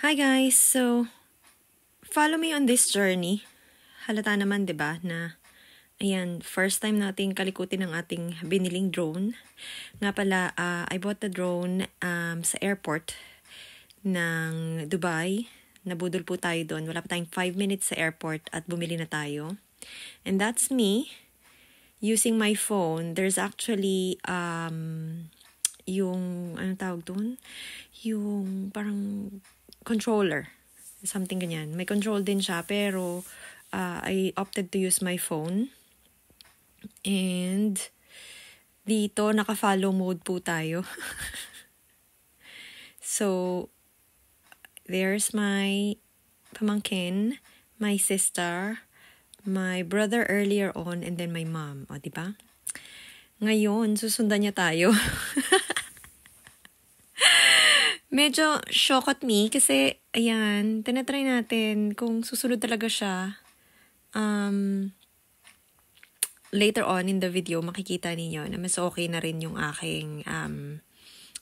Hi guys! So, follow me on this journey. Halata naman 'di ba na ayan, first time nating kalikutin ang ating biniling drone. Nga pala, I bought the drone sa airport ng Dubai. Nabudol po tayo doon. Wala pa tayong 5 minutes sa airport at bumili na tayo. And that's me using my phone. There's actually yung anong tawag doon? Yung parang controller. Something ganyan. May control din siya, pero I opted to use my phone. And dito, naka-follow mode po tayo. So, there's my pamangkin, my sister, my brother earlier on, and then my mom. O, diba? Ngayon, susundan niya tayo. Medyo shock at me kasi, ayan, tinatry natin kung susunod talaga siya. Later on in the video, makikita ninyo na mas okay na rin yung aking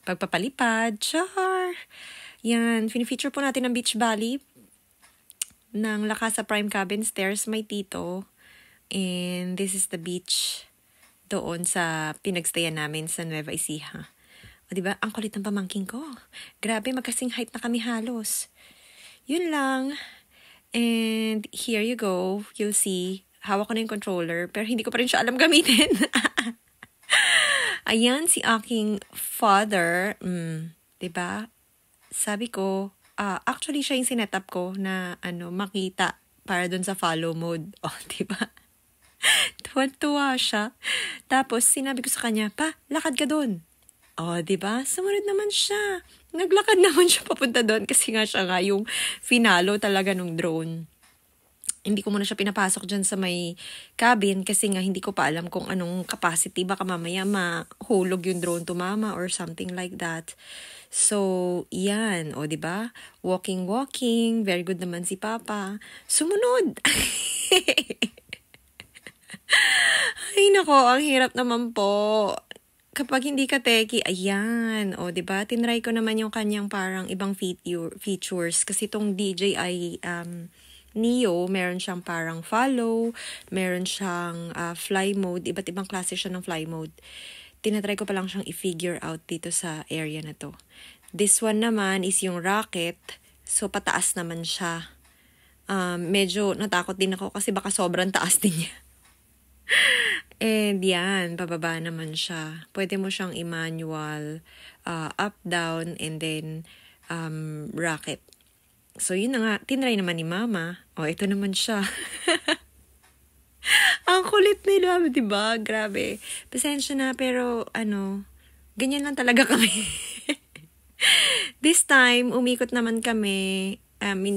pagpapalipad. Char! Yan, fini-feature po natin ang Beach Valley ng La Casa Prime Cabins. There's my tito. And this is the beach doon sa pinagstayan namin sa Nueva Ecija. O diba, ang kulit ng pamangking ko. Grabe, magkasing height na kami halos. Yun lang. And here you go. You'll see. Hawak ko na yung controller, pero hindi ko pa rin siya alam gamitin. Ayan, si aking father. Diba? Sabi ko, actually siya yung sinetup ko na makita para dun sa follow mode. O, diba? Tuwa-tuwa siya. Tapos, sinabi ko sa kanya, pa, lakad ka dun. O, diba? Sumunod naman siya. Naglakad naman siya papunta doon kasi nga siya nga yung finalo talaga nung drone. Hindi ko muna siya pinapasok dyan sa may cabin kasi nga hindi ko pa alam kung anong capacity. Baka mamaya mahulog yung drone tumama or something like that. So, yan. O, diba? Walking. Very good naman si Papa. Sumunod! Ay, nako. Ang hirap naman po. Kapag hindi ka techie, ayan. O, diba? Tinry ko naman yung kanyang parang ibang features. Kasi itong DJI Neo, meron siyang parang follow, meron siyang fly mode, iba't ibang klase siya ng fly mode. Tinatry ko pa lang siyang i-figure out dito sa area na to. This one naman is yung rocket, so pataas naman siya. Medyo natakot din ako kasi baka sobrang taas din niya. And yan, pababa naman siya. Pwede mo siyang i-manual, up, down, and then rocket. So, yun na nga. Tinry naman ni Mama. O, ito naman siya. Ang kulit nila, diba? Grabe. Pasensya na, pero, ganyan lang talaga kami. This time, umikot naman kami.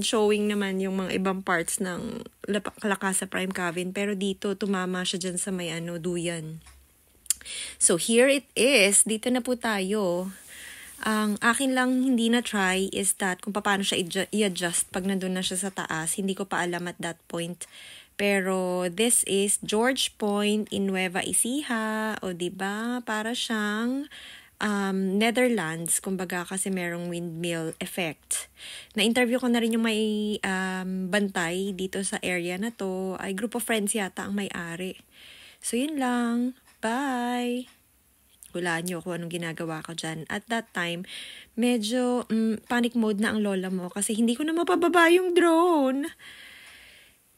Showing naman yung mga ibang parts ng La Casa Prime Cabin. Pero dito, tumama siya dyan sa may duyan. So, here it is. Dito na po tayo. Ang akin lang hindi na-try is that kung paano siya i-adjust pag nandun na siya sa taas. Hindi ko pa alam at that point. Pero this is George Point in Nueva Ecija. O diba? Para siyang Netherlands. Kumbaga kasi merong windmill effect. Na-interview ko na rin yung may bantay dito sa area na to. Ay, group of friends yata ang may-ari. So, yun lang. Bye! Hulaan nyo kung anong ginagawa ko dyan. At that time, medyo panic mode na ang lola mo kasi hindi ko na mapababa yung drone.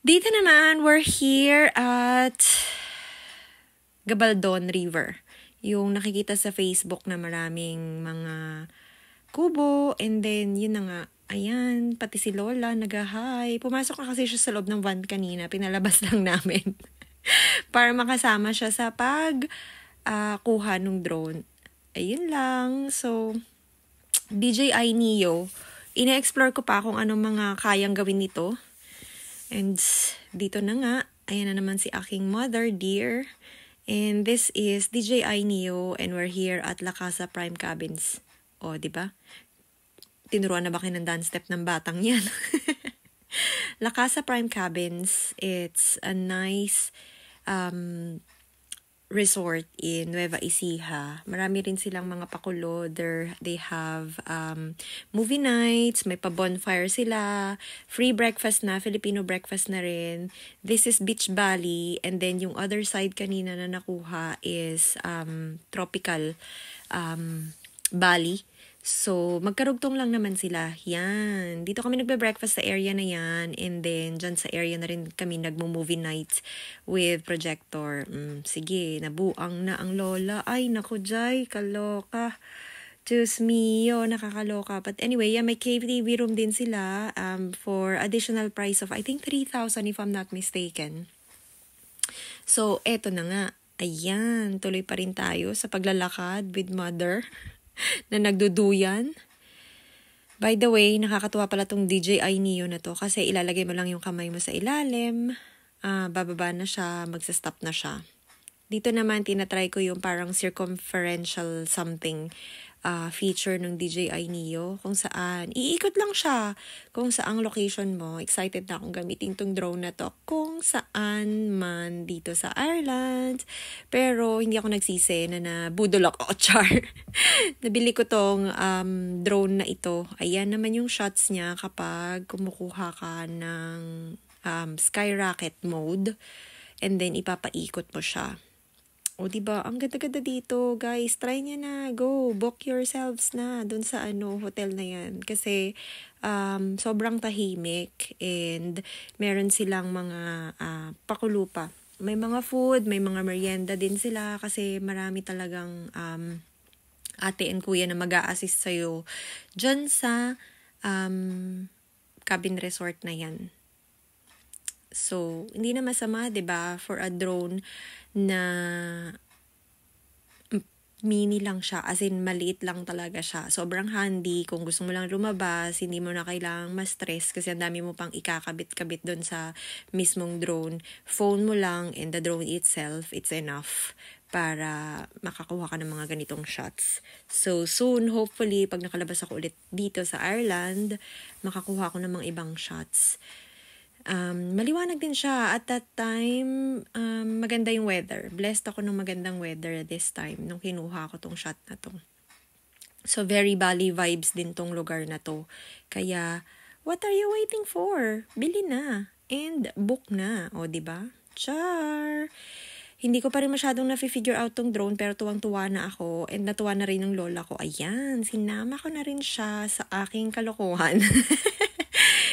Dito naman, we're here at Gabaldon River. Yung nakikita sa Facebook na maraming mga kubo. And then, yun na nga, ayan, pati si lola, nag-hi. Pumasok na kasi siya sa loob ng van kanina. Pinalabas lang namin. Para makasama siya sa kuha nung drone. Ayun lang. So, DJI Neo. Ina-explore ko pa kung anong mga kayang gawin nito. And dito na nga. Ayan na naman si aking mother, dear. And this is DJI Neo. And we're here at La Casa Prime Cabins. O, diba? Tinuruan na ba kayo ng dance step ng batang yan? La Casa Prime Cabins. It's a nice resort in Nueva Ecija. Marami rin silang mga pakulo. They have movie nights, may pa-bonfire sila, free breakfast na, Filipino breakfast na rin. This is Beach Bali, and then yung other side kanina na nakuha is tropical Bali. So, magkarugtong lang naman sila. Yan. Dito kami nagbe-breakfast sa area na yan. And then, dyan sa area na rin kami nagmo-movie nights with projector. Sige, nabuang na ang lola. Ay, naku, Jai, kaloka. Diyos mio, nakakaloka. But anyway, yeah, may KTV room din sila for additional price of, I think, 3,000 if I'm not mistaken. So, eto na nga. Ayan, tuloy pa rin tayo sa paglalakad with mother na nagduduyan. By the way, nakakatuwa pala tong DJI Neo na to kasi ilalagay mo lang yung kamay mo sa ilalim, bababa na siya, magsa-stop na siya. Dito naman, tinatry ko yung parang circumferential something feature ng DJI Neo kung saan, iikot lang siya kung saang location mo. Excited na akong gamitin tong drone na to kung saan man dito sa Ireland. Pero hindi ako nagsisi na nabudol ako, char. Nabili ko tong drone na ito. Ayan naman yung shots niya kapag kumukuha ka ng skyrocket mode and then ipapaikot mo siya. O diba, ang ganda-ganda dito, guys. Try niya na. Go, book yourselves na dun sa hotel na yan. Kasi sobrang tahimik and meron silang mga pakulupa. May mga food, may mga merienda din sila kasi marami talagang ate and kuya na mag-a-assist sa'yo dyan sa cabin resort na yan. So, hindi na masama, 'di ba, for a drone na mini lang siya, as in maliit lang talaga siya. Sobrang handy kung gusto mo lang lumabas, hindi mo na kailangang ma-stress kasi ang dami mo pang ikakabit-kabit doon sa mismong drone. Phone mo lang and the drone itself, it's enough para makakuha ka ng mga ganitong shots. So soon, hopefully, pag nakalabas ako ulit dito sa Ireland, makakuha ako ng mga ibang shots. Maliwanag din siya. At that time, maganda yung weather. Blessed ako ng magandang weather this time nung kinuha ko tong shot na to. So, very Bali vibes din tong lugar na to. Kaya, what are you waiting for? Bili na. And book na. O, diba? Char! Hindi ko pa rin masyadong na-figure out tong drone pero tuwang-tuwa na ako and natuwa na rin ng lola ko. Ayan, sinama ko na rin siya sa aking kalokohan.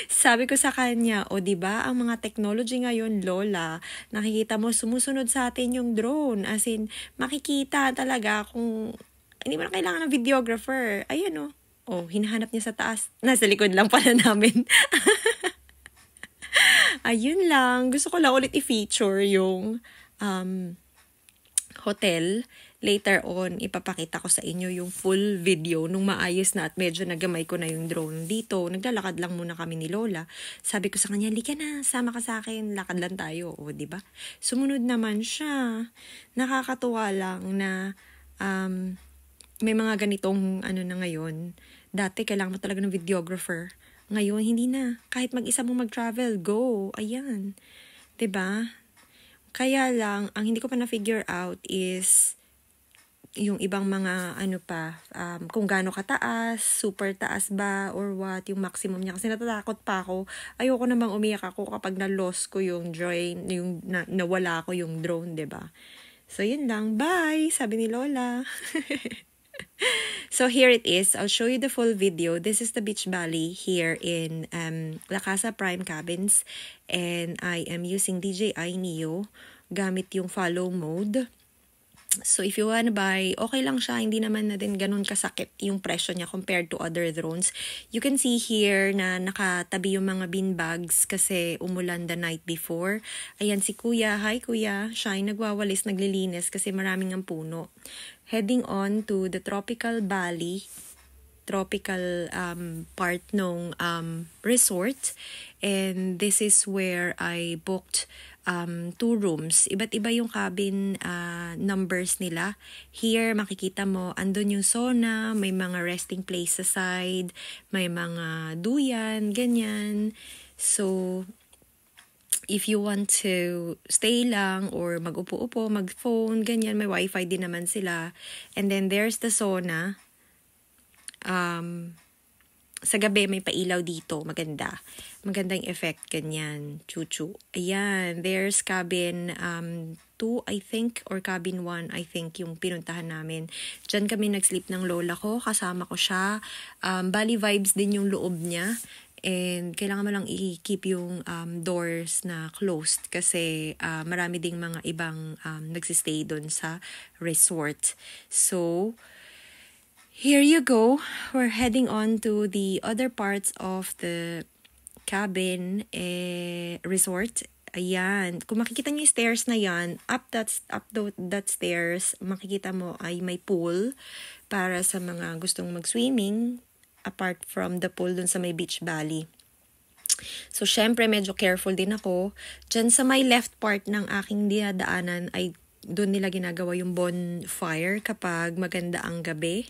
Sabi ko sa kanya, o diba, ang mga technology ngayon, lola, nakikita mo, sumusunod sa atin yung drone. As in, makikita talaga kung hindi mo na kailangan ng videographer. Ayan o. Oh, hinahanap niya sa taas. Nasa likod lang pala namin. Ayun lang. Gusto ko lang ulit i-feature yung hotel. Later on, ipapakita ko sa inyo yung full video nung maayos na at medyo nagamay ko na yung drone dito. Naglalakad lang muna kami ni Lola. Sabi ko sa kanya, lika na, sama ka sa akin, lakad lang tayo. O, diba? Sumunod naman siya. Nakakatuwa lang na may mga ganitong na ngayon. Dati, kailangan mo talaga ng videographer. Ngayon, hindi na. Kahit mag-isa mo mag-travel, go. Ayan. Diba? Kaya lang, ang hindi ko pa na-figure out is yung ibang mga kung gaano kataas, super taas ba or what, yung maximum niya. Kasi natatakot pa ako. Ayoko namang umiyak ako kapag na-lost ko yung drone, yung nawala ko yung drone, 'di ba? So yun lang, bye, sabi ni Lola. So here it is. I'll show you the full video. This is the Beach Bali here in La Casa Prime Cabins and I am using DJI Neo gamit yung follow mode. So, if you wanna buy, okay lang siya. Hindi naman na din ganun kasakit yung presyo niya compared to other drones. You can see here na nakatabi yung mga bean bags kasi umulan the night before. Ayan si Kuya. Hi Kuya. Siya ay nagwawalis, naglilinis kasi maraming ang puno. Heading on to the tropical Bali, tropical part ng resort. And this is where I booked 2 rooms. Iba't iba yung cabin numbers nila. Here, makikita mo, andun yung sauna, may mga resting place sa side, may mga duyan, ganyan. So, if you want to stay lang or mag-upo-upo, mag-phone, ganyan, may wifi din naman sila. And then there's the sauna. Sa gabi may pailaw dito, maganda. Magandang effect, ganyan, chuchu. Ayan, there's cabin 2, I think, or cabin 1, I think, yung pinuntahan namin. Diyan kami nag-sleep ng lola ko, kasama ko siya. Bali vibes din yung loob niya. And kailangan mo lang i-keep yung doors na closed kasi marami ding mga ibang nagsistay doon sa resort. So, here you go. We're heading on to the other parts of the cabin resort. Ayan. Kung makikita niyo yung stairs na yan, up that stairs, makikita mo ay may pool para sa mga gustong mag-swimming apart from the pool dun sa may beach valley. So, syempre, medyo careful din ako. Diyan sa may left part ng aking dinadaanan ay doon nila ginagawa yung bonfire kapag maganda ang gabi.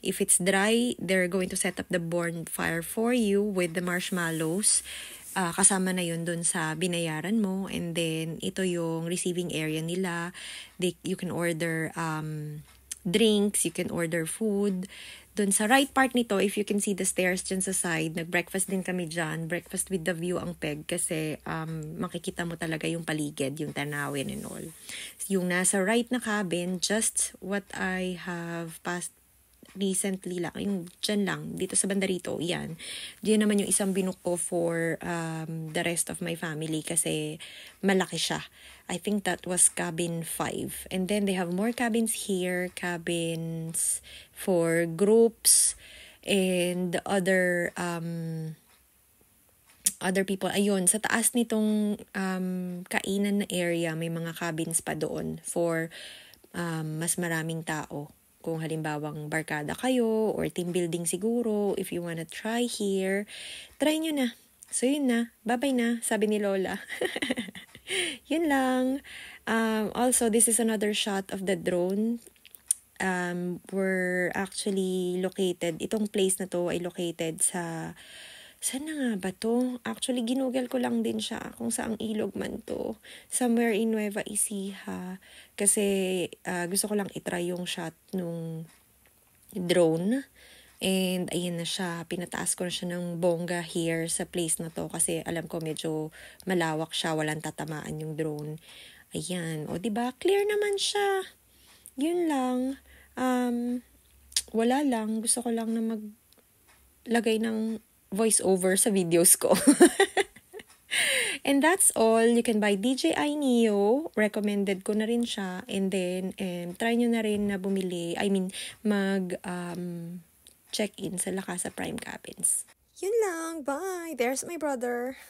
If it's dry, they're going to set up the bonfire for you with the marshmallows. Kasama na yun doon sa binayaran mo. And then, ito yung receiving area nila. You can order drinks, you can order food. Doon sa right part nito, if you can see the stairs dyan sa side, nag-breakfast din kami dyan. Breakfast with the view ang peg kasi makikita mo talaga yung paligid, yung tanawin and all. Yung nasa right na cabin, just what I have passed recently lang, yung dyan lang, dito sa banda rito, yan. Diyan naman yung isang binook ko for the rest of my family kasi malaki siya. I think that was cabin 5. And then they have more cabins here, cabins for groups and other people. Ayun, sa taas nitong kainan na area, may mga cabins pa doon for mas maraming tao. Kung halimbawang barkada kayo or team building siguro, if you wanna try here, try nyo na. So yun na, bye-bye na, sabi ni Lola. Yun lang. Also, this is another shot of the drone. We're actually located, itong place na to ay located sa, saan na nga ba to? Actually, ginugel ko lang din siya kung saang ilog man to. Somewhere in Nueva Ecija. Kasi gusto ko lang itry yung shot nung drone. And ayun na siya, pinataas ko na siya ng bongga here sa place na to. Kasi alam ko medyo malawak siya, walang tatamaan yung drone. Ayan, o diba? Clear naman siya. Yun lang. Wala lang, gusto ko lang na maglagay ng voice over sa videos ko. And that's all. You can buy DJI Neo. Recommended ko na rin siya. And then, try nyo na rin na bumili. Check-in sa La Casa Prime Cabins. Yun lang. Bye. There's my brother.